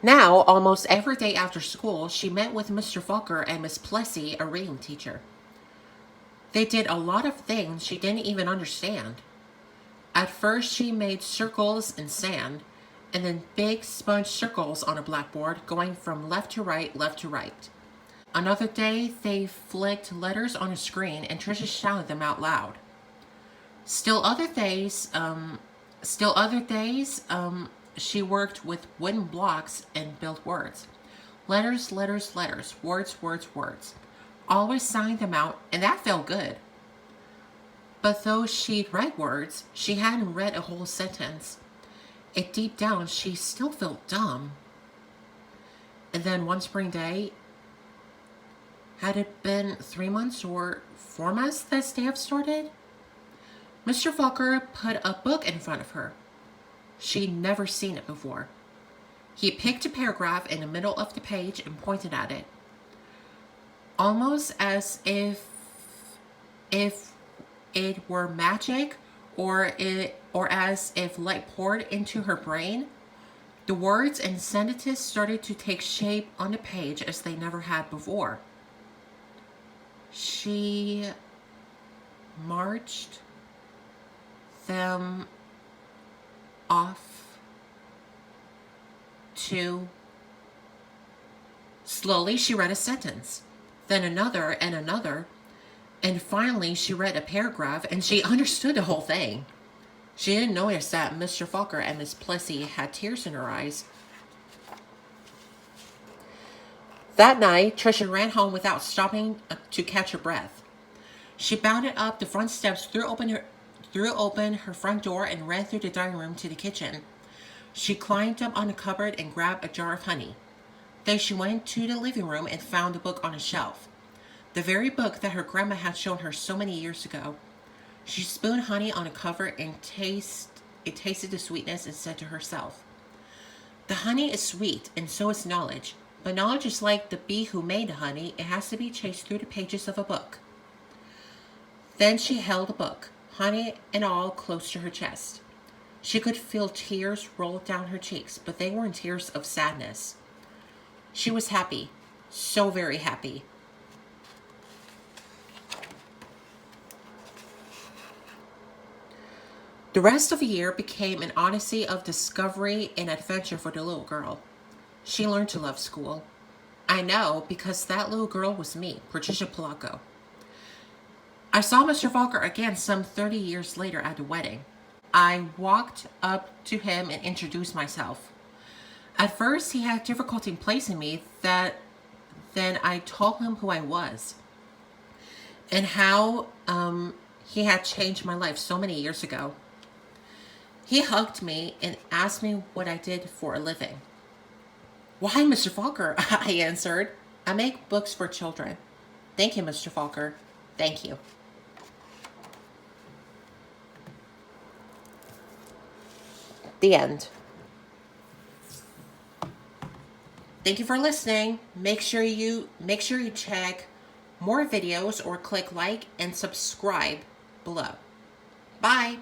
Now, almost every day after school, she met with Mr. Falker and Miss Plessy, a reading teacher. They did a lot of things she didn't even understand. At first, she made circles in sand, and then big sponge circles on a blackboard going from left to right, left to right. Another day, they flicked letters on a screen and Trisha shouted them out loud. Still other days, she worked with wooden blocks and built words. Letters, letters, letters, words, words, words. Always signed them out, and that felt good. But though she'd read words, she hadn't read a whole sentence. And deep down, she still felt dumb. And then one spring day, had it been 3 months or 4 months that staff started? Mr. Falker put a book in front of her. She'd never seen it before. He picked a paragraph in the middle of the page and pointed at it. Almost as if it were magic or as if light poured into her brain, the words and sentences started to take shape on the page as they never had before. She marched them off to... Slowly she read a sentence, then another and another, and finally she read a paragraph and she understood the whole thing. She didn't notice that Mr. Falker and Miss Plessy had tears in her eyes. That night, Trisha ran home without stopping to catch her breath. She bounded up the front steps, threw open her front door, and ran through the dining room to the kitchen. She climbed up on the cupboard and grabbed a jar of honey. Then she went to the living room and found a book on a shelf. The very book that her grandma had shown her so many years ago. She spooned honey on the cover and tasted the sweetness and said to herself, "The honey is sweet, and so is knowledge. But knowledge is like the bee who made the honey. It has to be chased through the pages of a book." Then she held the book, honey and all, close to her chest. She could feel tears roll down her cheeks, but they weren't tears of sadness. She was happy, so very happy. The rest of the year became an odyssey of discovery and adventure for the little girl. She learned to love school. I know, because that little girl was me, Patricia Polacco. I saw Mr. Falker again some 30 years later at the wedding. I walked up to him and introduced myself. At first, he had difficulty in placing me. Then I told him who I was and how he had changed my life so many years ago. He hugged me and asked me what I did for a living. "Why, Mr. Falker," I answered, "I make books for children." "Thank you, Mr. Falker. Thank you." The end. Thank you for listening. Make sure you check more videos or click like and subscribe below. Bye.